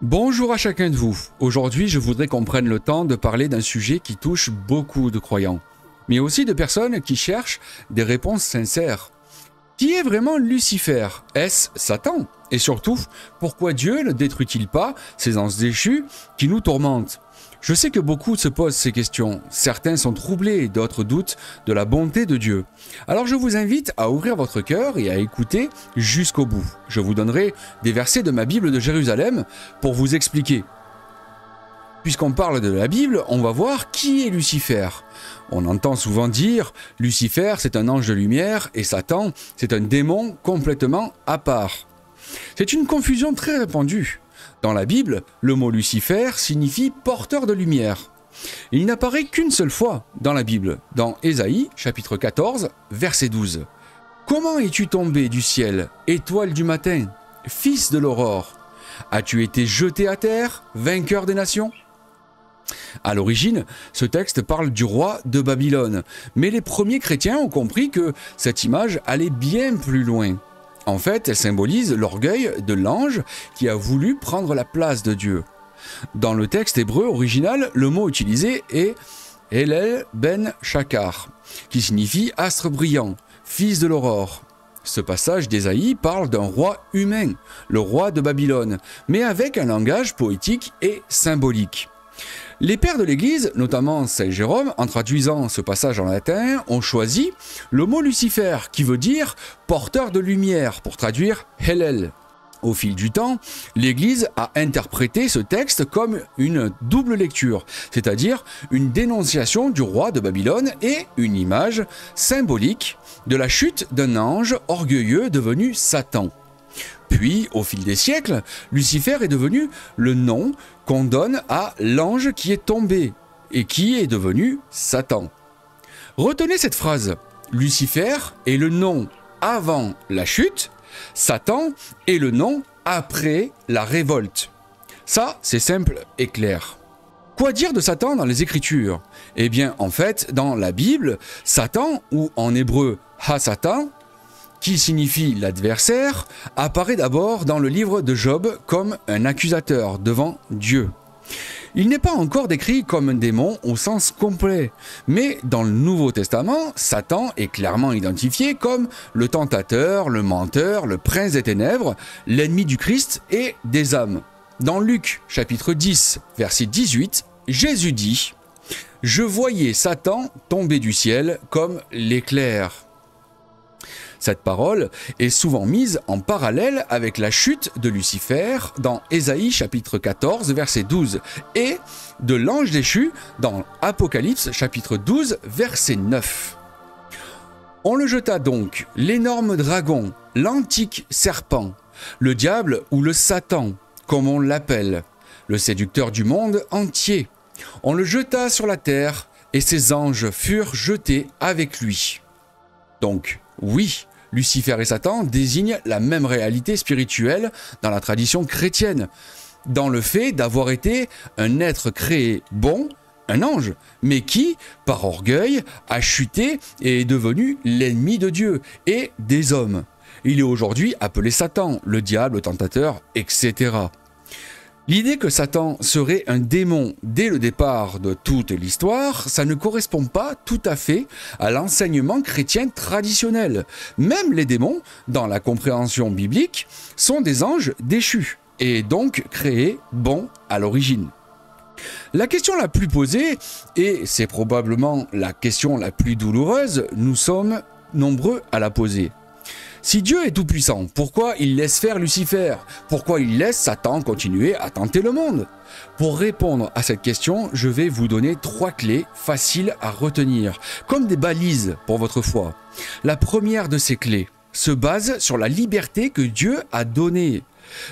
Bonjour à chacun de vous. Aujourd'hui, je voudrais qu'on prenne le temps de parler d'un sujet qui touche beaucoup de croyants, mais aussi de personnes qui cherchent des réponses sincères. Qui est vraiment Lucifer? Est-ce Satan? Et surtout, pourquoi Dieu ne détruit-il pas ces anges déchus qui nous tourmentent? Je sais que beaucoup se posent ces questions. Certains sont troublés, d'autres doutent de la bonté de Dieu. Alors je vous invite à ouvrir votre cœur et à écouter jusqu'au bout. Je vous donnerai des versets de ma Bible de Jérusalem pour vous expliquer. Puisqu'on parle de la Bible, on va voir qui est Lucifer. On entend souvent dire Lucifer c'est un ange de lumière et Satan c'est un démon complètement à part. C'est une confusion très répandue. Dans la Bible, le mot Lucifer signifie porteur de lumière. Il n'apparaît qu'une seule fois dans la Bible, dans Ésaïe, chapitre 14, verset 12. « Comment es-tu tombé du ciel, étoile du matin, fils de l'aurore? As-tu été jeté à terre, vainqueur des nations ?» À l'origine, ce texte parle du roi de Babylone, mais les premiers chrétiens ont compris que cette image allait bien plus loin. En fait, elle symbolise l'orgueil de l'ange qui a voulu prendre la place de Dieu. Dans le texte hébreu original, le mot utilisé est Hellel ben Shakar, qui signifie astre brillant, fils de l'aurore. Ce passage d'Ésaïe parle d'un roi humain, le roi de Babylone, mais avec un langage poétique et symbolique. Les pères de l'Église, notamment Saint Jérôme, en traduisant ce passage en latin, ont choisi le mot Lucifer, qui veut dire porteur de lumière, pour traduire Hellel. Au fil du temps, l'Église a interprété ce texte comme une double lecture, c'est-à-dire une dénonciation du roi de Babylone et une image symbolique de la chute d'un ange orgueilleux devenu Satan. Puis, au fil des siècles, Lucifer est devenu le nom qu'on donne à l'ange qui est tombé et qui est devenu Satan. Retenez cette phrase, Lucifer est le nom avant la chute, Satan est le nom après la révolte. Ça, c'est simple et clair. Quoi dire de Satan dans les Écritures? Eh bien, en fait, dans la Bible, Satan, ou en hébreu Ha-Satan, qui signifie l'adversaire, apparaît d'abord dans le livre de Job comme un accusateur devant Dieu. Il n'est pas encore décrit comme un démon au sens complet, mais dans le Nouveau Testament, Satan est clairement identifié comme le tentateur, le menteur, le prince des ténèbres, l'ennemi du Christ et des âmes. Dans Luc chapitre 10, verset 18, Jésus dit « Je voyais Satan tomber du ciel comme l'éclair ». Cette parole est souvent mise en parallèle avec la chute de Lucifer dans Ésaïe chapitre 14 verset 12 et de l'ange déchu dans Apocalypse chapitre 12 verset 9. On le jeta donc, l'énorme dragon, l'antique serpent, le diable ou le Satan, comme on l'appelle, le séducteur du monde entier. On le jeta sur la terre et ses anges furent jetés avec lui. Donc, oui, Lucifer et Satan désignent la même réalité spirituelle dans la tradition chrétienne, dans le fait d'avoir été un être créé bon, un ange, mais qui, par orgueil, a chuté et est devenu l'ennemi de Dieu et des hommes. Il est aujourd'hui appelé Satan, le diable, le tentateur, etc. L'idée que Satan serait un démon dès le départ de toute l'histoire, ça ne correspond pas tout à fait à l'enseignement chrétien traditionnel. Même les démons, dans la compréhension biblique, sont des anges déchus et donc créés bons à l'origine. La question la plus posée, et c'est probablement la question la plus douloureuse, nous sommes nombreux à la poser. Si Dieu est tout-puissant, pourquoi il laisse faire Lucifer? Pourquoi il laisse Satan continuer à tenter le monde? Pour répondre à cette question, je vais vous donner 3 clés faciles à retenir, comme des balises pour votre foi. La première de ces clés se base sur la liberté que Dieu a donnée.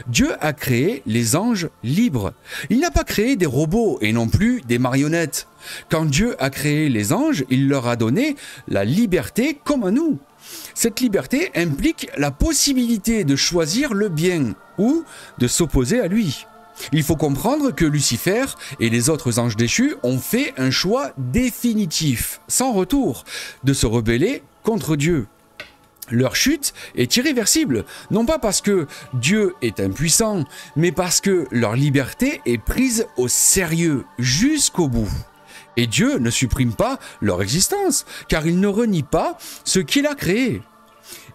Dieu a créé les anges libres. Il n'a pas créé des robots et non plus des marionnettes. Quand Dieu a créé les anges, il leur a donné la liberté comme à nous. Cette liberté implique la possibilité de choisir le bien ou de s'opposer à lui. Il faut comprendre que Lucifer et les autres anges déchus ont fait un choix définitif, sans retour, de se rebeller contre Dieu. Leur chute est irréversible, non pas parce que Dieu est impuissant, mais parce que leur liberté est prise au sérieux jusqu'au bout. Et Dieu ne supprime pas leur existence, car il ne renie pas ce qu'il a créé.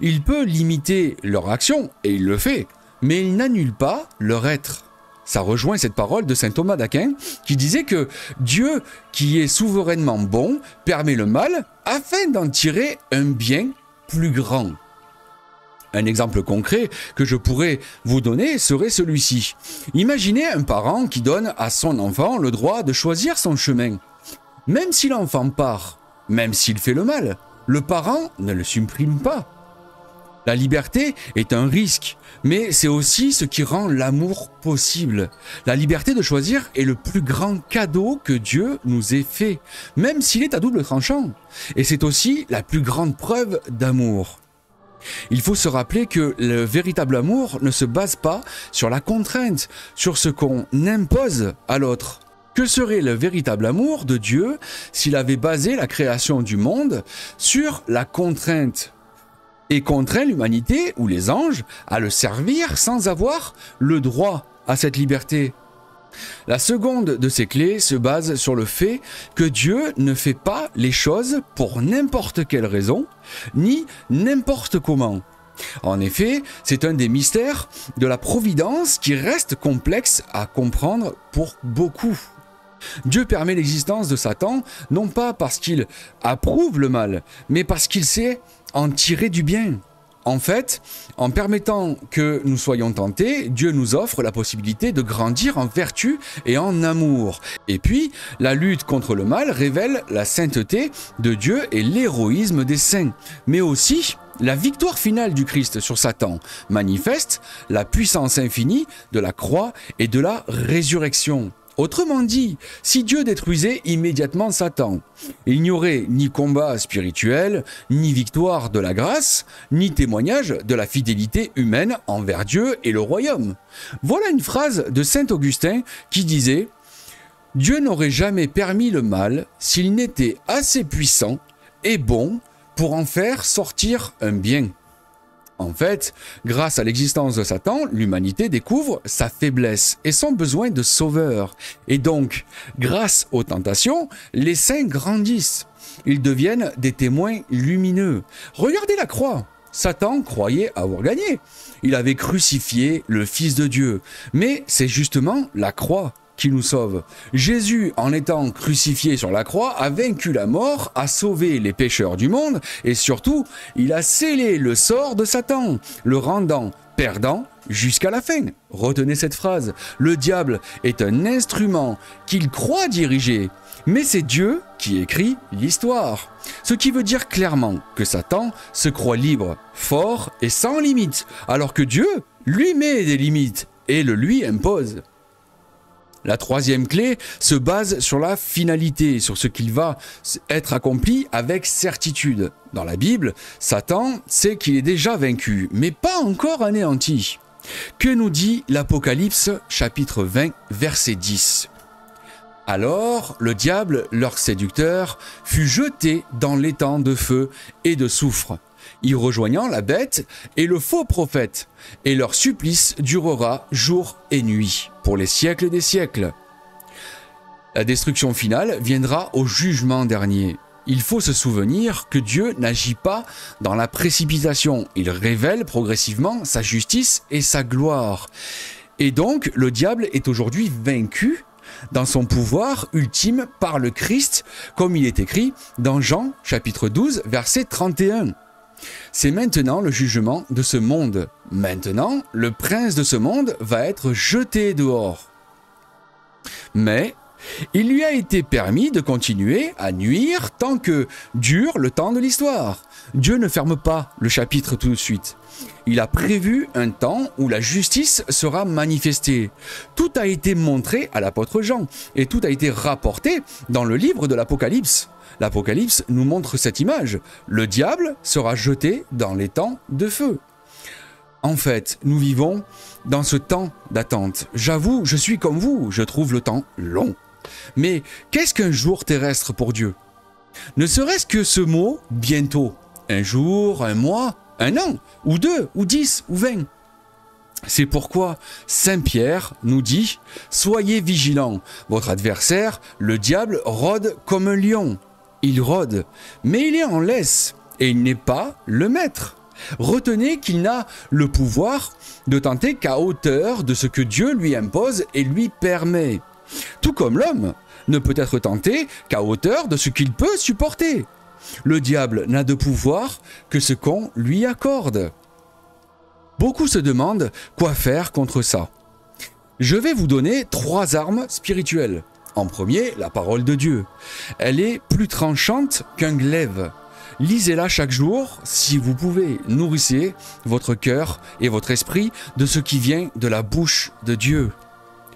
Il peut limiter leur action, et il le fait, mais il n'annule pas leur être. Ça rejoint cette parole de saint Thomas d'Aquin qui disait que Dieu, qui est souverainement bon, permet le mal afin d'en tirer un bien plus grand. Un exemple concret que je pourrais vous donner serait celui-ci. Imaginez un parent qui donne à son enfant le droit de choisir son chemin. Même si l'enfant part, même s'il fait le mal, le parent ne le supprime pas. La liberté est un risque, mais c'est aussi ce qui rend l'amour possible. La liberté de choisir est le plus grand cadeau que Dieu nous ait fait, même s'il est à double tranchant. Et c'est aussi la plus grande preuve d'amour. Il faut se rappeler que le véritable amour ne se base pas sur la contrainte, sur ce qu'on impose à l'autre. Que serait le véritable amour de Dieu s'il avait basé la création du monde sur la contrainte et contraint l'humanité ou les anges à le servir sans avoir le droit à cette liberté? La seconde de ces clés se base sur le fait que Dieu ne fait pas les choses pour n'importe quelle raison, ni n'importe comment. En effet, c'est un des mystères de la providence qui reste complexe à comprendre pour beaucoup. Dieu permet l'existence de Satan non pas parce qu'il approuve le mal, mais parce qu'il sait en tirer du bien. En fait, en permettant que nous soyons tentés, Dieu nous offre la possibilité de grandir en vertu et en amour. Et puis, la lutte contre le mal révèle la sainteté de Dieu et l'héroïsme des saints, mais aussi la victoire finale du Christ sur Satan manifeste la puissance infinie de la croix et de la résurrection. Autrement dit, si Dieu détruisait immédiatement Satan, il n'y aurait ni combat spirituel, ni victoire de la grâce, ni témoignage de la fidélité humaine envers Dieu et le royaume. Voilà une phrase de saint Augustin qui disait « Dieu n'aurait jamais permis le mal s'il n'était assez puissant et bon pour en faire sortir un bien. » En fait, grâce à l'existence de Satan, l'humanité découvre sa faiblesse et son besoin de sauveur. Et donc, grâce aux tentations, les saints grandissent. Ils deviennent des témoins lumineux. Regardez la croix. Satan croyait avoir gagné. Il avait crucifié le Fils de Dieu. Mais c'est justement la croix qui nous sauve. Jésus, en étant crucifié sur la croix, a vaincu la mort, a sauvé les pécheurs du monde et surtout, il a scellé le sort de Satan, le rendant perdant jusqu'à la fin. Retenez cette phrase. Le diable est un instrument qu'il croit diriger, mais c'est Dieu qui écrit l'histoire. Ce qui veut dire clairement que Satan se croit libre, fort et sans limite, alors que Dieu lui met des limites et le lui impose. La troisième clé se base sur la finalité, sur ce qu'il va être accompli avec certitude. Dans la Bible, Satan sait qu'il est déjà vaincu, mais pas encore anéanti. Que nous dit l'Apocalypse, chapitre 20, verset 10 ? Alors, le diable, leur séducteur, fut jeté dans l'étang de feu et de soufre, y rejoignant la bête et le faux prophète, et leur supplice durera jour et nuit, pour les siècles des siècles. La destruction finale viendra au jugement dernier. Il faut se souvenir que Dieu n'agit pas dans la précipitation, il révèle progressivement sa justice et sa gloire. Et donc, le diable est aujourd'hui vaincu dans son pouvoir ultime par le Christ, comme il est écrit dans Jean chapitre 12, verset 31. C'est maintenant le jugement de ce monde. Maintenant, le prince de ce monde va être jeté dehors. Mais il lui a été permis de continuer à nuire tant que dure le temps de l'histoire. Dieu ne ferme pas le chapitre tout de suite. Il a prévu un temps où la justice sera manifestée. Tout a été montré à l'apôtre Jean et tout a été rapporté dans le livre de l'Apocalypse. L'Apocalypse nous montre cette image. Le diable sera jeté dans les temps de feu. En fait, nous vivons dans ce temps d'attente. J'avoue, je suis comme vous, je trouve le temps long. Mais qu'est-ce qu'un jour terrestre pour Dieu ? Ne serait-ce que ce mot « bientôt ». Un jour, un mois, 1 an, ou 2, ou 10, ou 20. C'est pourquoi Saint Pierre nous dit « Soyez vigilants, votre adversaire, le diable, rôde comme un lion. Il rôde, mais il est en laisse, et il n'est pas le maître. Retenez qu'il n'a le pouvoir de tenter qu'à hauteur de ce que Dieu lui impose et lui permet. Tout comme l'homme ne peut être tenté qu'à hauteur de ce qu'il peut supporter. Le diable n'a de pouvoir que ce qu'on lui accorde. » Beaucoup se demandent quoi faire contre ça. Je vais vous donner 3 armes spirituelles. En premier, la parole de Dieu. Elle est plus tranchante qu'un glaive. Lisez-la chaque jour si vous pouvez. Nourrissez votre cœur et votre esprit de ce qui vient de la bouche de Dieu.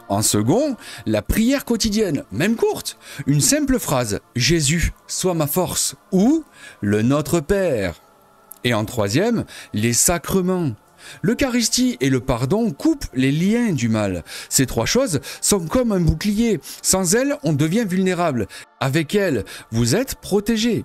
En second, la prière quotidienne, même courte. Une simple phrase, Jésus, sois ma force, ou le Notre Père. Et en troisième, les sacrements. L'Eucharistie et le pardon coupent les liens du mal. Ces 3 choses sont comme un bouclier. Sans elles, on devient vulnérable. Avec elles, vous êtes protégé.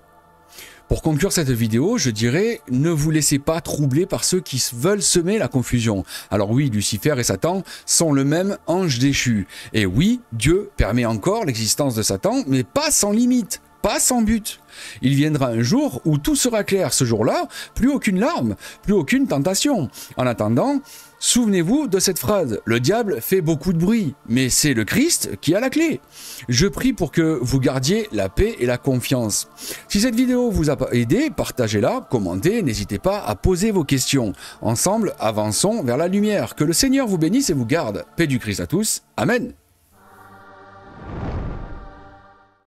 Pour conclure cette vidéo, je dirais, ne vous laissez pas troubler par ceux qui veulent semer la confusion. Alors oui, Lucifer et Satan sont le même ange déchu. Et oui, Dieu permet encore l'existence de Satan, mais pas sans limite. Pas sans but. Il viendra un jour où tout sera clair. Ce jour-là, plus aucune larme, plus aucune tentation. En attendant, souvenez-vous de cette phrase. Le diable fait beaucoup de bruit, mais c'est le Christ qui a la clé. Je prie pour que vous gardiez la paix et la confiance. Si cette vidéo vous a aidé, partagez-la, commentez, n'hésitez pas à poser vos questions. Ensemble, avançons vers la lumière. Que le Seigneur vous bénisse et vous garde. Paix du Christ à tous. Amen.